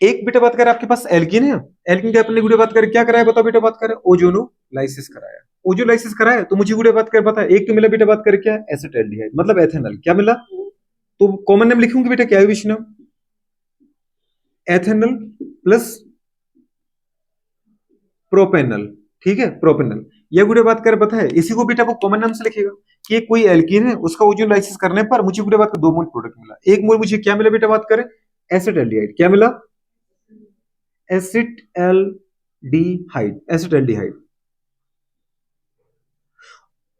एक बेटा बात करें आपके पास एल्कीन है, एल्कीन के अपने गुड़े बात करें क्या कराया, बताओ बेटा बात करें ओजोनोलाइसिस कराया, ओजोलाइसिस कराया तो मुझे गुड़े बात कर पता है एक तो मिला बेटा बात करें क्या, एसिटाल्डिहाइड मतलब एथेनॉल, क्या मिला, तो कॉमन नेम लिखूंगी बेटा क्या है विश नाम, एथेनॉल प्लस प्रोपेनल, ठीक है प्रोपेनल। ये गुड़े बात कर पता है इसी को बेटा वो कॉमन नाम से लिखेगा कि कोई एल्कीन है उसका ओजोनलाइसिस करने पर मुझे गुड़े बात कर 2 मोल प्रोडक्ट मिला, एक मोल मुझे क्या मिला बेटा बात करें, एसिटाल्डिहाइड, क्या मिला, एसिटाल्डिहाइड, एसिटाल्डिहाइड।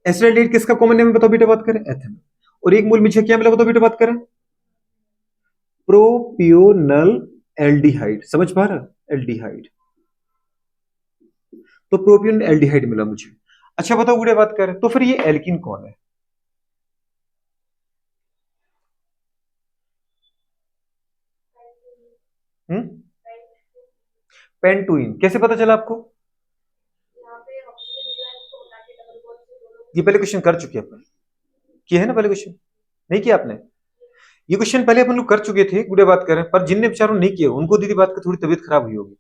एसिटाल्डिहाइड किसका कॉमन नेम है बताओ बेटा बात करें, एथेनॉल। और एक मोल मुझे क्या मिला बताओ बेटा बात करें, प्रोपियोनल एल्डिहाइड, समझ पा रहा एल्डिहाइड, तो प्रोपियोनल एल्डिहाइड मिला मुझे। अच्छा बताओ गुड़े बात करें तो फिर ये एल्कीन कौन है, हम्म, पेंटुइन, कैसे पता चला आपको, ये पहले क्वेश्चन कर चुके अपन, किया है ना पहले क्वेश्चन, नहीं किया आपने, ये क्वेश्चन पहले अपन लोग कर चुके थे गुड़े बात करें, पर जिनने बेचारों नहीं किए उनको दीदी बात की थोड़ी तबीयत खराब हुई होगी।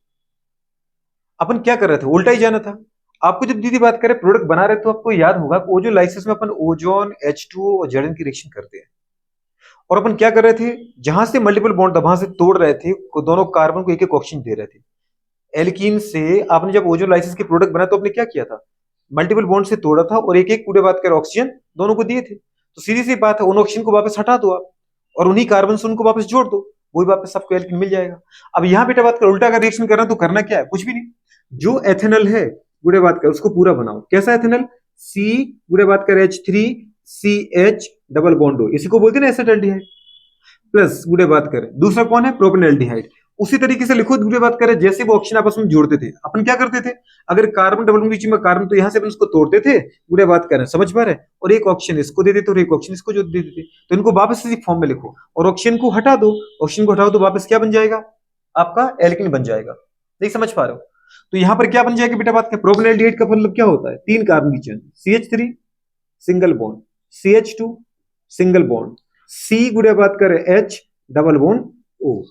अपन क्या कर रहे थे, उल्टा ही जाना था। आपको जब दीदी बात करें प्रोडक्ट बना रहे तो आपको याद होगा कि ओजोन लाइसिस में अपन ओजोन H2O और Zn की रिएक्शन करते हैं, और अपन क्या कर रहे थे, जहां से मल्टीपल बॉन्ड था वहां से तोड़ रहे थे, दोनों कार्बन को एक एक ऑक्सीजन दे रहे थे। एल्कीन से आपने जब ओजोन लाइसिस की प्रोडक्ट बनाया तो आपने क्या किया था, मल्टीपल बॉन्ड से तोड़ा था और एक एक पूरे बात कर ऑक्सीजन दोनों को दिए थे, तो सीधी सी बात है उन ऑक्सीजन को वापस हटा दो आप और उन्हीं कार्बन से उनको वापस जोड़ दो, वही वापस आपको एल्कीन मिल जाएगा। अब यहाँ बेटा बात कर उल्टा का रिएक्शन करना तो करना क्या है, कुछ भी नहीं, जो एथेनॉल है गुड़े बात कर उसको पूरा बनाओ, कैसा एथेनॉल, सी गुड़े बात कर H3CH डबल बॉन्ड हो, इसी को बोलते हैं ना एसिटाल्डिहाइड, प्लस गुड़े बात करें दूसरा कौन है प्रोपेनल्डिहाइड, उसी तरीके से लिखो गुड़े बात करें जैसे वो ऑक्सीजन आपस में जोड़ते थे अपन क्या करते थे, अगर कार्बन डबल बीच में कार्बन तो यहां से अपन उसको तोड़ते थे गुड़े बात करें, समझ पा रहे, और एक ऑक्सीजन इसको दे देते और एक ऑक्सीजन इसको जो दे देते, तो इनको वापस इसी फॉर्म में लिखो और ऑक्सीजन को हटा दो, ऑक्सीजन को हटाओ तो वापस क्या बन जाएगा, आपका एल्किन बन जाएगा, नहीं समझ पा रहे हो, तो यहां पर क्या बन जाएगा बेटा बात करें, प्रोपेनल्डिहाइड का मतलब क्या होता है, 3 कार्बन की chain, CH3 single bond, CH2 single bond, C गुड़े बात करें H डबल बॉन्ड O,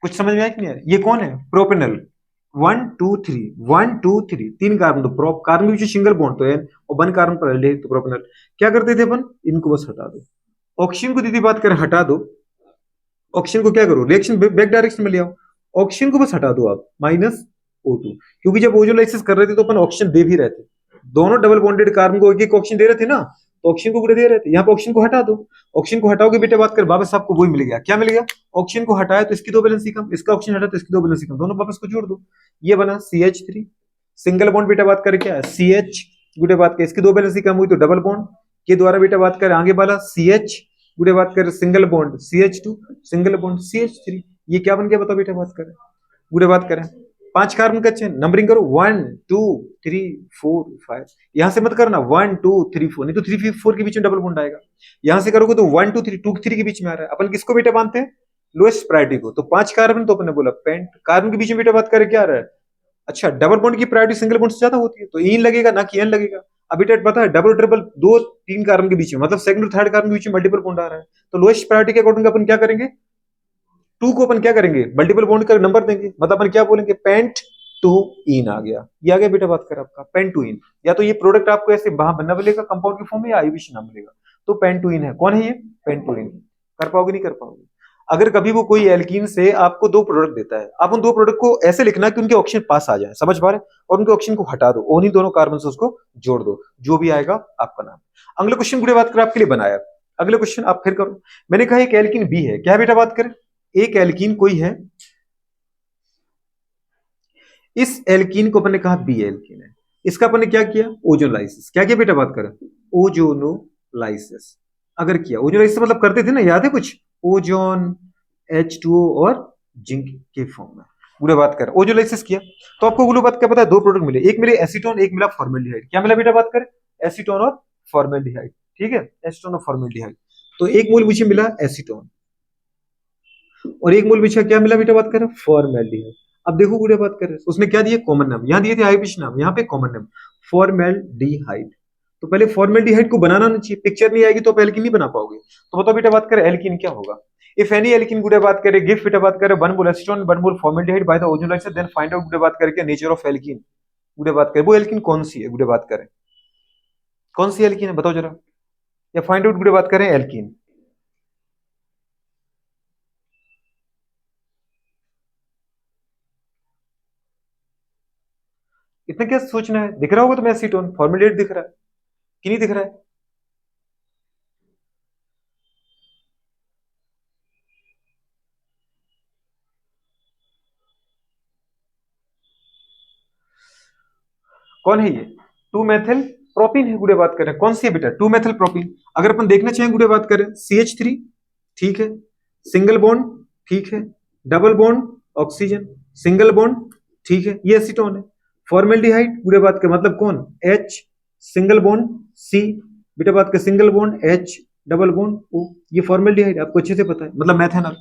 कुछ समझ में आया कि नहीं आया, ये कौन है प्रोपेनल, 1 2 3 1 2 3 3 कार्बन, तो प्रोप कार्बन के बीच सिंगल बॉन्ड तो है और 1 कार्बन पर एल्डिहाइड तो प्रोपेनल, क्या करते थे अपन, इनको बस हटा दो, ऑक्सीजन को दीदी बात करें हटा दो, ऑक्सीजन को क्या करो रिएक्शन बैक डायरेक्शन में ले आओ, ऑक्सीजन को बस हटा दो आप -O2, क्योंकि जब ओजोलाइसिस कर रहे थे तो अपन ऑक्सीजन दे भी रहे थे, दोनों डबल बॉन्डेड कार्बन को एक एक ऑक्सीजन दे रहे थे ना, तो ऑक्सीजन को पूरे दे रहे थे, यहाँ पे ऑक्सीजन को हटा दो, ऑक्सीजन को हटाओगे बेटे बात कर वापस आपको वही मिल गया, क्या मिल गया, ऑक्सीजन को हटाया तो इसकी 2 वैलेंसी कम, इसका ऑक्सीजन हटाया तो इसकी 2 वैलेंसी कम, दोनों वापस को जोड़ दो, ये बना CH3 सिंगल बॉन्ड, बेटा बात कर क्या है CH गुड़े बात कर इसकी 2 वैलेंसी कम हुई तो डबल बॉन्ड के द्वारा बेटा बात कर आगे वाला CH गुड़े बात कर single bond CH2 single bond CH3, ये क्या बन गया बताओ बेटा बात करें, गुड़े बात करें 5 कार्बन का चेन, नंबरिंग करो 1 2 3 4 5, यहां से मत करना 1 2 3 4, नहीं तो 3 4 के बीच में डबल बॉन्ड आएगा, यहां से करोगे तो 1 2 3 2 3 के बीच में आ रहा है, अपन किसको बेटा मानते हैं, लोएस्ट प्रायोरिटी को, तो 5 कार्बन तो अपने बोला पेंट, कार्बन के बीच में बेटा बात करें क्या आ रहा है, अच्छा डबल बॉन्ड की प्रायोरिटी सिंगल बॉन्ड से ज्यादा होती है तो इन लगेगा ना कि एन लगेगा, अभी डेट पता है डबल ट्रिपल 2 3 कार्बन के बीच में मतलब सेकंड और थर्ड कार्बन के बीच में मल्टीपल बॉन्ड आ रहा है, तो लोएस्ट प्रायोरिटी के अकॉर्डिंग अपन क्या करेंगे, 2 को अपन क्या करेंगे मल्टीपल बॉन्ड का नंबर देंगे, मतलब अपन क्या बोलेंगे पेंट टू इन आ गया, ये आ गया बेटा बात कर आपका पेंट टू इन, या तो ये प्रोडक्ट आपको ऐसे वहां बनना मिलेगा कंपाउंड की फॉर्म में या आईवीसी नाम मिलेगा, तो पेंट टू इन है, कौन है ये पेंट टू इन, कर पाओगे नहीं कर पाओगे, अगर कभी वो कोई एल्कीन से आपको 2 प्रोडक्ट देता है, आप उन 2 प्रोडक्ट को ऐसे लिखना कि उनके ऑक्सीजन पास आ जाए, समझ पा रहे, और उनके ऑक्सीजन को हटा दो, उन्हीं दोनों कार्बन से उसको जोड़ दो, जो भी आएगा आपका नाम। अगले क्वेश्चन की बात करें आपके लिए बनाया, अगले क्वेश्चन आप फिर करो, मैंने कहा एक एल्कीन बी है, क्या बेटा बात करें, एक एल्कीन कोई है, इस एल्कीन को अपन ने कहा बी एल्कीन है, इसका अपन ने क्या किया ओजोनलाइसिस, क्या किया बेटा बात करें ओजोनोलाइसिस, अगर किया ओजोनलाइसिस मतलब करते थे ना, याद है कुछ ओजोन H2O और जिंक के फॉर्म में, पूरे बात कर ओजोलाइसिस किया तो आपको गुलो बात क्या पता है, 2 प्रोडक्ट मिले, एक मिले एसीटोन एक मिला फॉर्मेल्डिहाइड, क्या मिला बेटा बात कर एसीटोन और फॉर्मेल्डिहाइड, ठीक है एसीटोन और फॉर्मेल्डिहाइड, तो एक मोल मुझे मिला एसीटोन और एक मोल पीछे क्या मिला बेटा बात करें फॉर्मेल्डिहाइड, अब देखो गुड़े बात करें उसने क्या दिया कॉमन नाम, यहाँ दिए थे आईपीएच नाम, यहाँ पे कॉमन नाम फॉर्मेल्डिहाइड, तो पहले फॉर्मेल्डिहाइड को बनाना नहीं चाहिए, पिक्चर नहीं आएगी तो आप एल्कीन नहीं बना पाओगे, तो बताओ बेटा बात करें एल्कीन क्या होगा, इफ एनी एल्किन गुड़े बात करें, गिव बेटा बात करें 1 mole acetone 1 mole formaldehyde by the ozonolysis, then find out गुड़े बात करके नेचर ऑफ एल्किन गुड़े बात करें, वो एल्किन कौन सी है गुड़े बात करें, कौन सी एल्किन है बताओ जरा, या फाइंड आउट गुड़े बात करें एल्किन। इतना क्या सोचना है, दिख रहा होगा तुम्हें एसीटोन, फॉर्मुलेट दिख रहा है कि नहीं दिख रहा है? कौन है ये? टू मेथिल प्रोपीन है गुड़े बात करें, कौन सी है बेटा? To methyl propene. अगर अपन देखना चाहें गुड़े बात करें, CH3 ठीक है, सिंगल बॉन्ड ठीक है, double bond oxygen, single bond ठीक है, ये एसीटोन है। फॉर्मेल्डिहाइड गुड़े बात करें मतलब कौन? H सिंगल बॉन्ड C, बेटा बात करें single bond H double bond O, ये फॉर्मेल्डिहाइड आपको अच्छे से पता है, मतलब मैथेनॉल।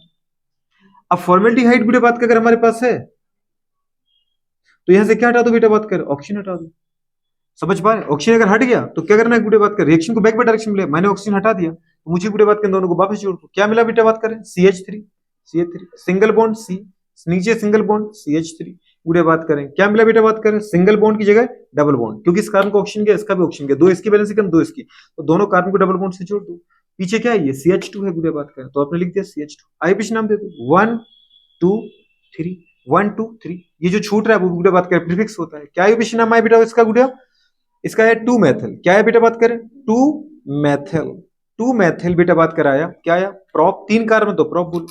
अब फॉर्मेल्डिहाइड गुड़े बात करें अगर हमारे पास है तो यहां से क्या हटा दो बेटा बात करें, ऑक्सीजन हटा दो। समझ पा रहे? ऑक्सीजन अगर हट गया तो क्या करना है गुड़े बात कर, रिएक्शन को बैकवर्ड डायरेक्शन में ले, मैंने ऑक्सीजन हटा दिया तो मुझे गुड़े बात कर दोनों को वापस जोड़ दो, क्या मिला बेटा बात करें? CH3 सिंगल बॉन्ड C, नीचे सिंगल बॉन्ड CH3 गुड़े बात करें, क्या मिला बेटा बात करें? सिंगल बॉन्ड की जगह डबल बॉन्ड, क्योंकि इस कार्बन को ऑक्सीजन गया, इसका भी ऑक्सीजन गया, दो इसकी वैलेंसी कम दो इसकी, तो दोनों कार्बन को डबल बॉन्ड से जोड़ दो। पीछे क्या है ये? CH2 है गुड़े बात करें, तो आपने लिख दिया CH2। आई पीछे नाम दे दो 1 2 3, 1 2 3, ये जो छूट रहा है वो गुड़े बात करें प्रीफिक्स होता है। क्या ये पीछे नाम है बेटा इसका गुड़िया? इसका है टू मैथिल। क्या है बेटा बात करें? टू मैथिल, टू मैथिल बेटा बात कराया, क्या आया? प्रॉप, 3 कार्बन तो प्रॉप बोलो।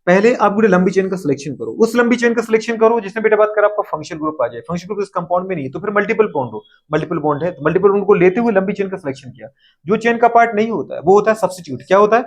पहले आप गुड़े लंबी चेन का सिलेक्शन करो, उस लंबी चेन का सिलेक्शन करो जिसमें बेटा बात करा आपका फंक्शनल ग्रुप आ जाए। फंक्शनल ग्रुप इस कंपाउंड में नहीं है तो फिर मल्टीपल बॉन्ड हो, मल्टीपल बॉन्ड है तो मल्टीपल बॉन्ड को लेते हुए लंबी चेन का सिलेक्शन किया। जो चेन का पार्ट नहीं होता है वो होता है सब्स्टिट्यूट। क्या होता है?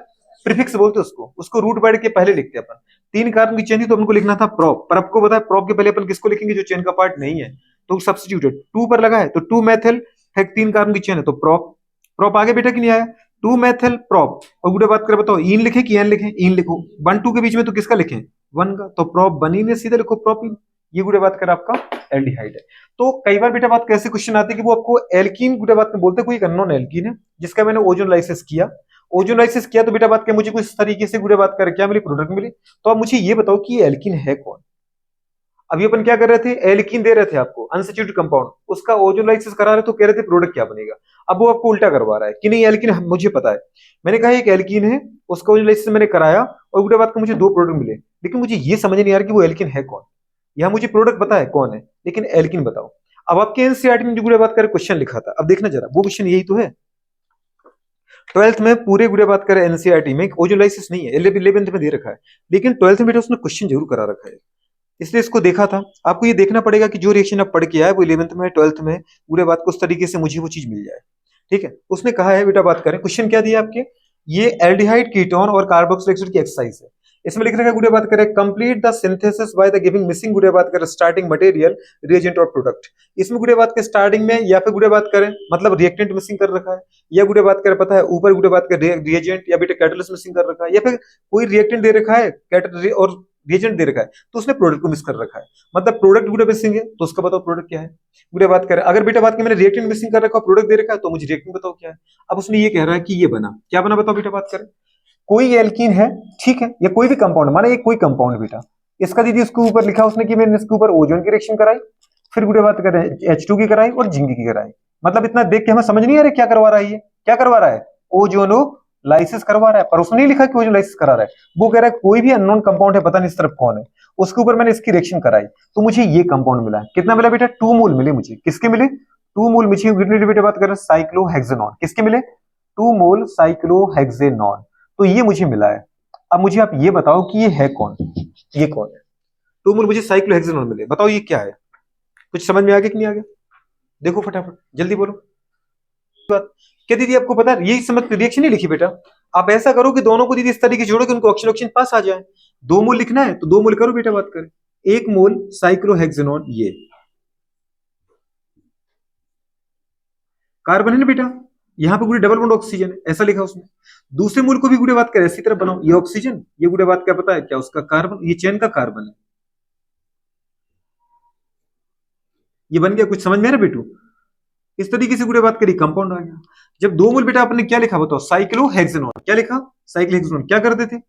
प्रीफिक्स बोलते हैं उसको, उसको रूट वर्ड के पहले लिखते हैं अपन। 3 कार्बन की चेन थी तो हमको लिखना था प्रॉप, पर आपको पता है प्रॉप के पहले अपन किसको लिखेंगे? जो चेन का पार्ट नहीं है, तो सब्स्टिट्यूटेड 2 पर लगा है तो टू मैथिल है, 3 कार्बन की चेन है तो प्रॉप। प्रॉप आगे बेटा कि नहीं आया? Two methyl prop. और गुड़े बात करें बताओ इन लिखे कि एन लिखे? इन लिखो। 1 2 के बीच में तो किसका लिखें? 1 का, तो प्रॉप बनी ने सीधे लिखो प्रोपीन। ये गुड़े बात कर आपका एल्डिहाइड है। तो कई बार बेटा बात कैसे क्वेश्चन आते हैं कि वो आपको एल्कीन गुड़े बात में बोलते, कोई अननोन एल्कीन है जिसका मैंने ओजोनलाइसिस किया, ओजोनलाइसिस किया तो बेटा बात क्या मुझे कुछ तरीके से गुड़े बात कर क्या मिली? प्रोडक्ट मिली। तो अब मुझे ये बताओ कि ये एल्कीन है कौन? अभी अपन क्या कर रहे थे? एल्कीन दे रहे थे आपको अनसैचुरेटेड कंपाउंड, उसका ओजोनलाइसिस करा रहे तो कह रहे थे प्रोडक्ट क्या बनेगा। अब वो आपको उल्टा करवा रहा है कि नहीं एल्कीन मुझे पता है, मैंने कहा एक एल्कीन है, उसका ओजोनलाइसिस मैंने कराया और गुड़े बात का मुझे 2 प्रोडक्ट मिले, लेकिन मुझे ये समझ नहीं आ रहा कि वो एल्कीन है कौन। यहाँ मुझे प्रोडक्ट पता है कौन है, लेकिन एल्कीन बताओ। अब आपके एनसीईआरटी में जो गुड़े बात कर क्वेश्चन लिखा था, अब देखना जरा वो क्वेश्चन यही तो है। 12th में पूरे गुड़े बात करें एनसीईआरटी में ओजोनलाइसिस नहीं है, 11th में दे रखा है, लेकिन 12th में बेटा उसने क्वेश्चन जरूर करा रखा है, इसलिए इसको देखा था। आपको ये देखना पड़ेगा कि जो रिएक्शन आप पढ़ के आए वो 11th में 12th में पूरे बात को उस तरीके से मुझे वो चीज मिल जाए। ठीक है, उसने कहा है बेटा बात करें, क्वेश्चन क्या दिया आपके? ये एल्डिहाइड कीटोन और कार्बोक्सिलिक एसिड की एक्सरसाइज है। इसमें लिख रखा है गुड़े बात करें complete the synthesis by the giving missing गुड़े बात करें स्टार्टिंग मटेरियल रिएजेंट और प्रोडक्ट। इसमें गुड़े बात के स्टार्टिंग में या फिर गुड़े बात करें मतलब रिएक्टेंट मिसिंग कर रखा है, या गुड़े बात करें पता है ऊपर गुड़े बात करें रिएजेंट या बेटा कैटलिस्ट मिसिंग कर रखा है, या फिर कोई रिएक्टेंट दे रखा है और रिएजेंट दे रखा है तो उसने प्रोडक्ट को मिस कर रखा है। मतलब प्रोडक्ट गुड़े मिसिंग है तो उसका बताओ प्रोडक्ट क्या है। गुड़े बात करें अगर बेटा बात की मैंने रिएक्टेंट मिसिंग कर रखा है प्रोडक्ट दे रखा है तो मुझे रिएक्टेंट बताओ क्या है। अब उसने ये कह रहा है कि ये बना, क्या बना बताओ बेटा बात करें। कोई एल्कीन है ठीक है, या कोई भी कंपाउंड, माने ये कोई कंपाउंड बेटा, इसका दीदी उसके ऊपर लिखा उसने कि मैंने इसके ऊपर ओजोन की रिएक्शन कराई, फिर गुड़े बात करें H2 की कराई और जिंक की कराई। मतलब इतना देख के हमें समझ नहीं आ रहा क्या करवा रहा है, ये क्या करवा रहा है? ओजोनोलाइसिस करवा रहा है, पर उसने नहीं लिखा कि ओजोनोलाइसिस करा रहा है, वो कह रहा है कोई भी अननोन कंपाउंड है, पता नहीं इस तरफ कौन है, उसके ऊपर मैंने इसकी रिएक्शन कराई तो मुझे ये कंपाउंड मिला। कितना मिला बेटा? 2 मोल मिले मुझे। किसके मिले? 2 मोल मुझे बेटा बात करें साइक्लोहेक्सेनॉन। किसके मिले? 2 मोल साइक्लोहेक्सेनॉन, तो ये मुझे मिला है। अब मुझे आप ये बताओ कि ये है कौन, ये कौन है? 2 मोल मुझे साइक्लोहेक्सेनॉन मिले, बताओ ये क्या है? कुछ समझ में आ गया कि नहीं आ गया? देखो फटाफट जल्दी बोलो बात। क्या दीदी आपको पता है ये समझ रिएक्शन नहीं लिखी बेटा, आप ऐसा करो कि दोनों को दीदी इस तरीके से जोड़ो कि उनको ऑक्सीजन ऑक्सीजन पास आ जाए। 2 मोल लिखना है तो 2 मोल करो बेटा बात करें, 1 मोल साइक्लोहेक्सेनॉन ये कार्बन है ना बेटा, यहाँ पे पूरी डबल बॉन्ड ऑक्सीजन है ऐसा लिखा उसने। दूसरे मूल को भी गुड़े बात करें इसी तरह बनाओ, ये ऑक्सीजन ये गुड़े बात क्या पता है क्या उसका कार्बन, ये चेन का कार्बन है, ये बन गया। कुछ समझ में आ रहा बेटू? इस तरीके से गुड़े बात करी कंपाउंड आ गया। जब 2 मोल बेटा आपने क्या लिखा बताओ? साइक्लोहेक्सेनॉन। क्या लिखा? साइक्लोहेक्सेनॉन। क्या करते थे?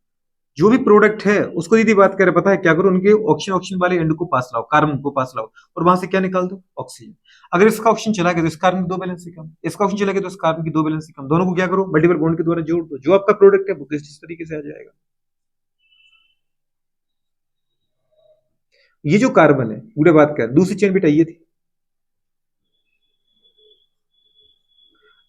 जो भी प्रोडक्ट है उसको दीदी बात करें, पता है क्या करो, उनके ऑक्सीजन ऑक्सीजन वाले एंड को पास लाओ, कार्बन को पास लाओ, और वहां से क्या निकाल दो, ऑक्सीजन। अगर इसका ऑक्सीजन चला गया तो इस कार्बन की दो वैलेंसी कम, इसका ऑक्सीजन चला गया तो इस कार्बन की दो वैलेंसी कम, दोनों को क्या करो, मल्टीपल बॉन्ड के द्वारा जोड़ दो, जो आपका प्रोडक्ट है वो इस तरीके से आ जाएगा। ये जो कार्बन है पूरे बात कर, दूसरी चेन बेटा ये थी,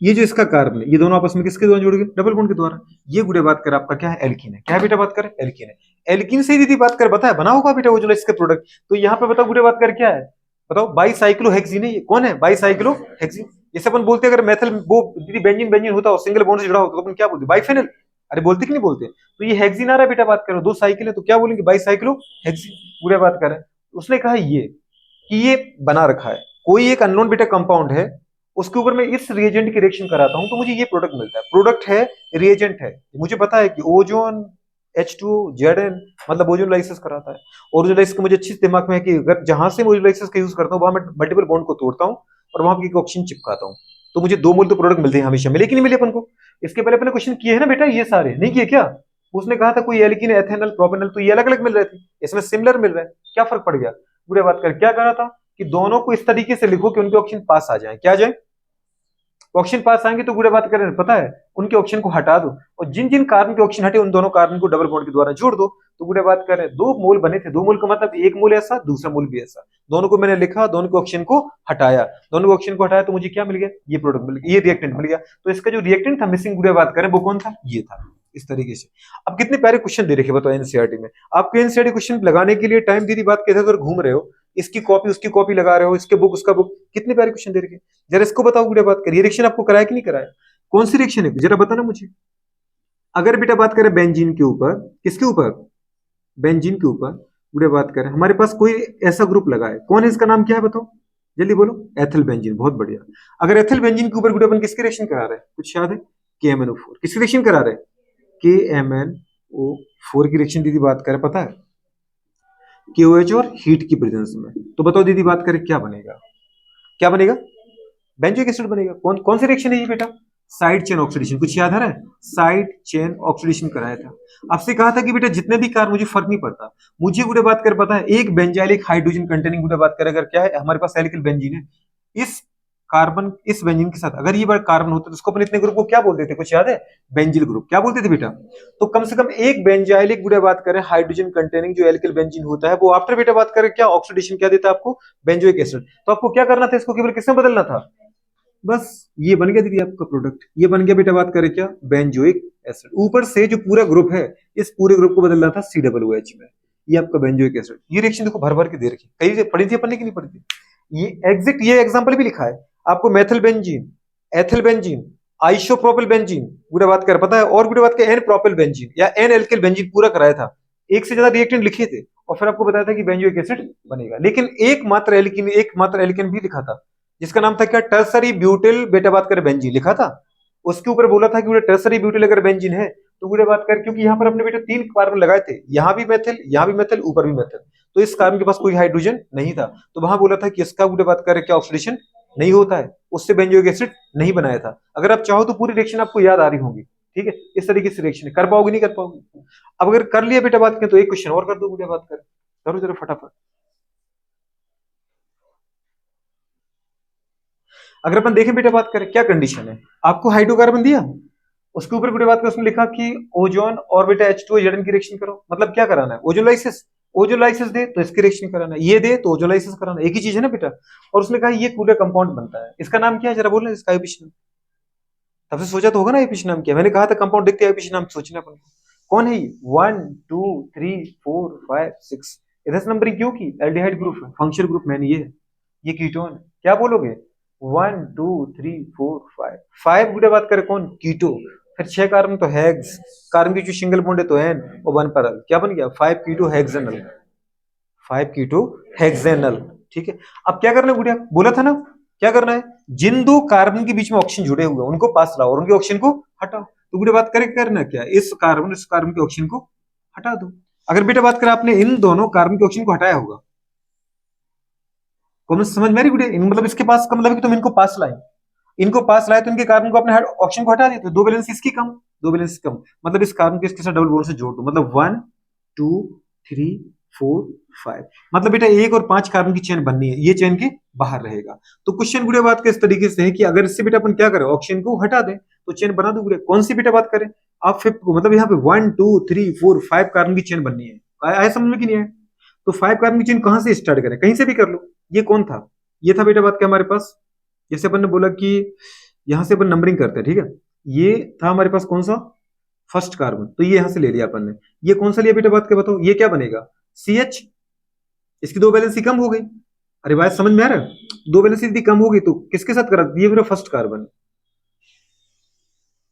ये जो इसका कार्बन है, ये दोनों आपस में किसके द्वारा जुड़ गए, डबल बॉन्ड के द्वारा। ये गुड़े बात कर आपका क्या है, एल्कीन है। क्या है बेटा बात कर, एल्कीन है। एल्कीन से दीदी बात कर, बताया बना होगा बेटा वो जो इसके प्रोडक्ट। तो यहाँ पे बताओ गुड़े बात कर क्या है, बताओ बाईसाइक्लोहेक्सीन है। ये कौन है, बाईसाइक्लोहेक्सीन। जैसे अपन बोलते हैं अगर मेथल वो दीदी बेंजीन बेंजीन होता हो सिंगल बॉन्ड से जुड़ा हो तो अपन क्या बोलते, बाइफेनल। अरे बोलते कि नहीं बोलते। तो ये हेक्सीन आ रहा है बेटा बात करो, दो साइकिल है तो क्या बोलेंगे, बाईसाइक्लोहेक्सीन। गुड़े बात कर उसने कहा ये कि ये बना रखा है, कोई एक अननोन बेटा कंपाउंड है, उसके ऊपर मैं इस रिएजेंट की रिएक्शन कराता हूं तो मुझे ये प्रोडक्ट मिलता है। प्रोडक्ट है, रिएजेंट है, मुझे पता है कि ओजोन H2 Zn मतलब ओजोन लाइसिस कराता है। ओजोन लाइसिस का मुझे अच्छी दिमाग में है कि अगर जहां से मैं ओजोन लाइसिस का यूज करता हूं वहां मैं मल्टीपल बॉन्ड को तोड़ता हूं और वहां पर ऑक्सीजन चिपकाता हूं, तो मुझे दो मोल तो प्रोडक्ट मिलते हैं हमेशा, मिले कि नहीं मिले अपन को। इसके पहले अपने क्वेश्चन किए हैं ना बेटा, ये सारे नहीं किए क्या। उसने कहा था कोई एल्कीन एथेनल प्रोपेनल, तो ये अलग अलग मिल रहे थे, इसमें सिमिलर मिल रहा है, क्या फर्क पड़ गया। पूरे बात कर क्या करा था कि दोनों को इस तरीके से लिखो कि उनके ऑक्सीजन पास आ जाए, क्या आ जाए, ऑक्सीजन पास आएंगे। तो गुड़े बात करें पता है, उनके ऑक्सीजन को हटा दो और जिन जिन कार्बन के ऑक्सीजन हटे उन दोनों कार्बन को डबल बॉन्ड के द्वारा जोड़ दो। तो गुड़े बात करें दो मोल बने थे, दो मोल का मतलब एक मोल ऐसा दूसरा मोल भी ऐसा, दोनों को मैंने लिखा, दोनों के ऑक्सीजन को हटाया, दोनों के ऑक्सीजन को हटाया तो मुझे क्या मिल गया, ये प्रोडक्ट मिल गया, ये रिएक्टेंट मिल गया। तो इसका जो रिएक्टेंट था मिसिंग गुड़े बात करें वो कौन था, ये था। इस तरीके से अब कितने प्यारे क्वेश्चन दे रखे बताओ एनसीईआरटी में। आपको एनसीईआरटी क्वेश्चन लगाने के लिए टाइम दीदी बात कहते अगर घूम रहे हो, इसकी कॉपी उसकी कॉपी लगा रहे हो, इसके बुक उसका बुक, कितने प्यारे क्वेश्चन दे रखे। जरा इसको बताओ गुड़िया बात करिए, रिएक्शन आपको कराया कि नहीं कराया, कौन सी रिएक्शन है जरा बताना मुझे। अगर बेटा बात करें बेंजीन के ऊपर, किसके ऊपर, बेंजीन के ऊपर गुड़िया बात करें, हमारे पास कोई ऐसा ग्रुप लगा है, कौन है, इसका नाम क्या है बताओ जल्दी बोलो, एथिल बेंजीन, बहुत बढ़िया। अगर एथिल बेंजीन के ऊपर गुड़िया अपन किसकी रिएक्शन करा रहे हैं, कुछ याद है, KMnO4 किसकी रिएक्शन करा रहे हैं, KMnO4 की रिएक्शन दीदी बात करें पता है, KOH और हीट की प्रेजेंस में। तो बताओ दीदी बात करें क्या बनेगा, क्या बनेगा, बेंजोइक एसिड बनेगा। कौन कौन सी रिएक्शन है ये बेटा, साइड चेन ऑक्सीडेशन, कुछ याद आ रहा है, साइड चेन ऑक्सीडेशन कराया था। आपसे कहा था कि बेटा जितने भी कार्बन, मुझे फर्क नहीं पड़ता, मुझे गुड़े बात कर पता है एक बेंजाइलिक हाइड्रोजन कंटेनिंग गुड़े बात कर, अगर क्या है हमारे पास एल्किल बेंजीन है, इस कार्बन इस बेंजीन के साथ अगर ये बार कार्बन होता तो उसको अपन इतने ग्रुप को क्या बोलते थे, कुछ याद है, बेंजिल ग्रुप, क्या बोलते थे बेटा। तो कम से कम एक बेंजाइलिक गुड़े बात करें हाइड्रोजन कंटेनिंग जो एल्किल बेंजीन होता है, वो आफ्टर बेटा बात करें क्या ऑक्सीडेशन क्या देता है आपको, बेंजोइक एसिड। तो आपको क्या करना था, इसको केवल किसमें बदलना था, बस ये बन गया दीदी आपका प्रोडक्ट, ये बन गया बेटा बात करें क्या, बेंजोइक एसिड। ऊपर से जो पूरा ग्रुप है इस पूरे ग्रुप को बदलना था COOH में, ये आपका बेंजोइक एसिड। ये रिएक्शन देखो भर भर के दे रखी, कहीं से पढ़ी थी अपन ने कि नहीं पढ़ी थी, ये एग्जिट, ये एग्जांपल भी लिखा है आपको, methyl benzene, ethyl benzene, isopropyl benzene गुड़े बात कर पता है, और गुड़े बात कर एन प्रोपिल बेंजीन या एन एल्किल बेंजीन पूरा कराया था, एक से ज्यादा रिएक्टेंट लिखे थे और फिर आपको बताया था कि बेंजोइक एसिड बनेगा। लेकिन एक मात्र एल्किन भी लिखा था जिसका नाम था क्या, टर्सरी ब्यूटिल बेटा बात कर बेंजीन लिखा था। उसके ऊपर बोला था कि टर्सरी ब्यूटिल अगर बेंजीन है तो गुड़े बात कर, क्योंकि यहाँ पर अपने बेटे 3 कार्बन लगाए थे, यहाँ भी मेथिल, यहाँ भी मेथिल, ऊपर भी मेथिल, तो इस कार्बन के पास कोई हाइड्रोजन नहीं था, तो वहां बोला था कि इसका गुड़े बात कर क्या ऑक्सीडेशन नहीं होता है, उससे बेंजोइक एसिड नहीं बनाया था। अगर आप चाहो तो पूरी रिएक्शन आपको याद आ रही होगी, ठीक है, इस तरीके से रिएक्शन कर पाओगे नहीं कर पाओगे। अब अगर कर लिया बेटा बात करें तो एक क्वेश्चन और कर दो गुड़िया बात कर, करो जरा फटाफट। अगर अपन देखें बेटा बात करें क्या कंडीशन है, आपको हाइड्रोकार्बन दिया, उसके ऊपर बेटा बात करें उसने लिखा कि ओजोन और बेटा H2O Zn की रिएक्शन करो, मतलब क्या कराना है, ओजोलाइसिस, ओजोलाइसिस दे तो इसकी रिएक्शन कराना है, ये दे तो ओजोलाइसिस कराना है, एक ही चीज है ना बेटा। और उसने कहा ये पूरा कंपाउंड बनता है, इसका नाम क्या है जरा बोलना, इसका आईपीसी नाम, तब से सोचा तो होगा ना आईपीसी नाम क्या, मैंने कहा था कंपाउंड देखते आईपीसी नाम सोचना अपन को, कौन है ये, 1 2 3 4 5 6, इधर से नंबरिंग क्यों की, एल्डिहाइड ग्रुप है, फंक्शनल ग्रुप मैंने ये कीटोन है, क्या बोलोगे, 1 2 3 4 5, 5 गुड़े बात करें कौन, कीटो, फिर 6 कार्बन तो हेक्स, कार्बन की जो सिंगल बॉन्ड है तो एन, और 1 पर क्या बन गया, 5 कीटो हेक्सेनल, 5 कीटो हेक्सेनल, ठीक है। अब क्या करना है गुड़िया, बोला था ना क्या करना है, जिन दो कार्बन के बीच में ऑक्सीजन जुड़े हुए हैं उनको पास लाओ और उनके ऑक्सीजन को हटाओ। तो गुड़िया बात करें करना क्या, इस कार्बन के ऑक्सीजन को हटा दो। अगर बेटा बात करें आपने इन दोनों कार्बन के ऑक्सीजन को हटाया होगा, कौन समझ में आ रही गुड़िया, मतलब इसके पास का मतलब कि तुम इनको पास लाए, इनको पास लाए तो इनके कार्बन को अपने ऑक्सीजन को हटा दिया, तो दो वैलेंसी इसकी कम, दो वैलेंसी कम, मतलब इस कार्बन को इसके साथ डबल बॉन्ड से जोड़ दो, मतलब 1 2 3 4 5, मतलब बेटा 1 और 5 कार्बन की चेन बननी है, ये चेन के बाहर रहेगा। तो क्वेश्चन गुड़े बात के इस तरीके से है कि अगर इससे बेटा अपन क्या करें, ऑक्सीजन को हटा दें तो चेन बना दो गुड़े। कौन सी बेटा बात करें, आप फिफ्थ को, मतलब यहाँ पे 1 2 3 4 5 कार्बन की चेन बननी है, आया समझ में कि नहीं आया? तो 5 कार्बन की चेन कहां से स्टार्ट करें, कहीं से भी कर लो। ये कौन था, ये था बेटा बात क्या हमारे पास, जैसे अपन ने बोला कि यहां से अपन नंबरिंग करते हैं, ठीक है, ये था हमारे पास कौन सा, फर्स्ट कार्बन, तो ये यहां से ले लिया अपन ने। ये कौन सा लिया बेटा बात क्या बताओ, ये क्या बनेगा, CH, इसकी दो वैलेंसी कम हो गई। अरे बात समझ में आ रहा है, दो वैलेंसी यदि कम हो गई तो किसके साथ करा, ये मेरा फर्स्ट कार्बन,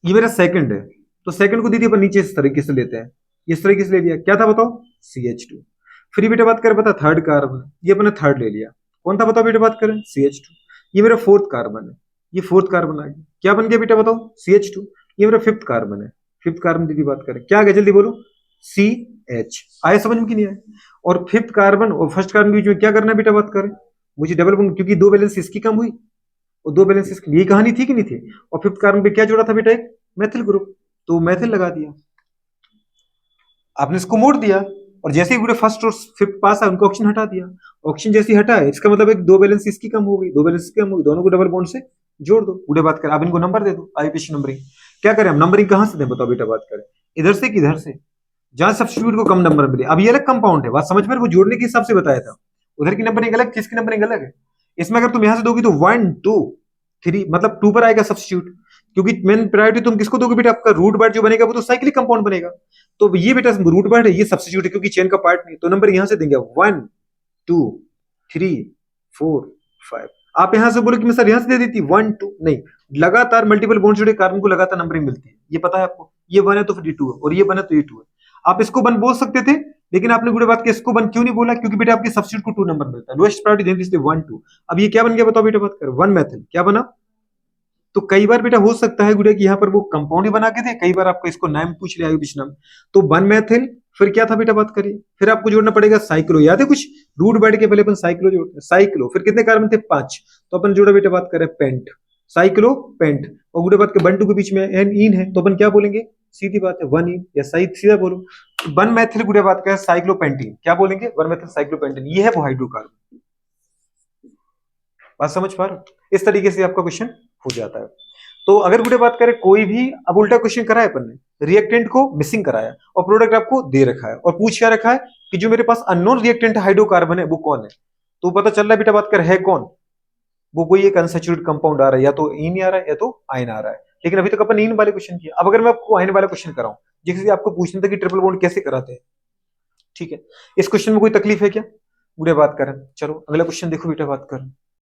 ये मेरा सेकंड है, तो सेकंड को दीदी अपन नीचे इस तरीके से लेते हैं, इस तरीके से ले लिया, क्या था बताओ, CH2। फिर बेटा बात करें, बता थर्ड कार्बन, ये अपने थर्ड ले लिया, कौन था बताओ बेटा बात करें, CH2। ये मेरा फोर्थ कार्बन है, ये फोर्थ कार्बन आ गया, क्या बन गया बेटा बताओ, CH2। ये मेरा फिफ्थ कार्बन है, फिफ्थ कार्बन दीदी बात करें क्या आ गया, जल्दी बोलो, CH। आया समझ में कि नहीं आया? और फिफ्थ कार्बन और फर्स्ट कार्बन के बीच में क्या करना है बेटा बात करें, मुझे डबल बॉन्ड, क्योंकि दो बैलेंस इसकी कम हुई और दो बैलेंस इसकी, यही कहानी थी कि नहीं थी? और फिफ्थ कार्बन पे क्या जोड़ा था बेटा, एक मैथिल ग्रुप, तो मैथिल लगा दिया, आपने इसको मोड़ दिया, और जैसे ही पूरे फर्स्ट और फिफ्थ पास है उनको ऑक्सीजन हटा दिया। ऑक्सीजन जैसे ही हटा है इसका मतलब एक दो बैलेंस इसकी कम हो गई, दो बैलेंस इसकी कम हो गई, दोनों को डबल बॉन्ड से जोड़ दो। पूरे बात करें, आप इनको नंबर दे दो, आईपीसी नंबरिंग। क्या करें हम, नंबरिंग कहां से दें बताओ बेटा बात करें, इधर से किधर से, जहां सब्स्टिट्यूट को कम नंबर मिले। अब ये अलग कंपाउंड है, बात समझ में, वो जोड़ने के हिसाब से बताया था, उधर की नंबरिंग अलग, किसकी नंबरिंग अलग है। इसमें अगर तुम यहां से दोगी तो 1 2 3, मतलब 2 पर आएगा सब्स्टिट्यूट, क्योंकि मेन प्रायोरिटी तुम किसको दोगे बेटा, आपका रूट वर्ड जो बनेगा वो तो साइक्लिक कंपाउंड बनेगा, तो ये बेटा रूट वर्ड है, ये सब्स्टिट्यूट है क्योंकि चेन का पार्ट नहीं, तो नंबर यहां से देंगे 1 2 3 4 5। आप यहां से बोले कि मैं सर यहां से दे देती 1 2, नहीं, लगातार मल्टीपल बॉन्ड जुड़े कार्बन को लगातार नंबरिंग मिलती है, ये पता है आपको, ये 1 है तो फिर ये 2 है, और ये 1 है तो ये 2 है। आप इसको 1 बोल सकते थे, लेकिन आपने गुड़े बात की इसको 1 क्यों नहीं बोला, क्योंकि बेटा आपके सब्स्टिट्यूट को 2 नंबर मिलता है, लोएस्ट प्रायोरिटी देंगे इसलिए 1 2। अब ये क्या बन गया बताओ बेटा बात कर, 1 मेथिल, क्या बना। तो कई बार बेटा हो सकता है गुड़े कि यहाँ पर वो कंपाउंड ही बना के थे, कई बार आपको इसको नाम पूछ लिया आयुष नाम, तो 1 मेथिल, फिर क्या था बेटा बात करिए, फिर आपको जोड़ना पड़ेगा साइक्लो, याद है कुछ, रूट वर्ड के पहले अपन साइक्लो जोड़ते हैं, साइक्लो, फिर कितने कार्बन थे 5, तो अपन जोड़ा बेटा बात करें पेंट, साइक्लो पेंट, और गुड़े बात के 1 2 के बीच में एन इन है, तो अपन क्या बोलेंगे, सीधी बात है 1 इन, या सही सीधा बोलो 1 मेथिल गुड़े बात का साइक्लोपेंटीन, क्या बोलेंगे 1 मेथिल साइक्लोपेंटीन, ये है वो हाइड्रोकार्बन। बात समझ पा रहे हो? इस तरीके से आपका क्वेश्चन हो जाता है। तो अगर गुड़े बात करें कोई भी, अब उल्टा क्वेश्चन कराया अपन ने, रिएक्टेंट को मिसिंग कराया और प्रोडक्ट आपको दे रखा है, और पूछ क्या रखा है कि जो मेरे पास अननोन रिएक्टेंट हाइड्रोकार्बन है वो कौन है, तो पता चल रहा है बेटा बात कर है कौन, वो कोई एक अनसैचुरेटेड कंपाउंड आ रहा है, या तो इन आ रहा है या तो आयन आ रहा है, लेकिन अभी तक अपन इन वाले क्वेश्चन किया। अब अगर मैं आपको आयन वाला क्वेश्चन कराऊं, जैसे आपको पूछना था कि ट्रिपल बॉन्ड कैसे कराते हैं, ठीक है, इस क्वेश्चन में कोई तकलीफ है क्या, बुरे बात करें, चलो अगला क्वेश्चन देखो बेटा बात कर।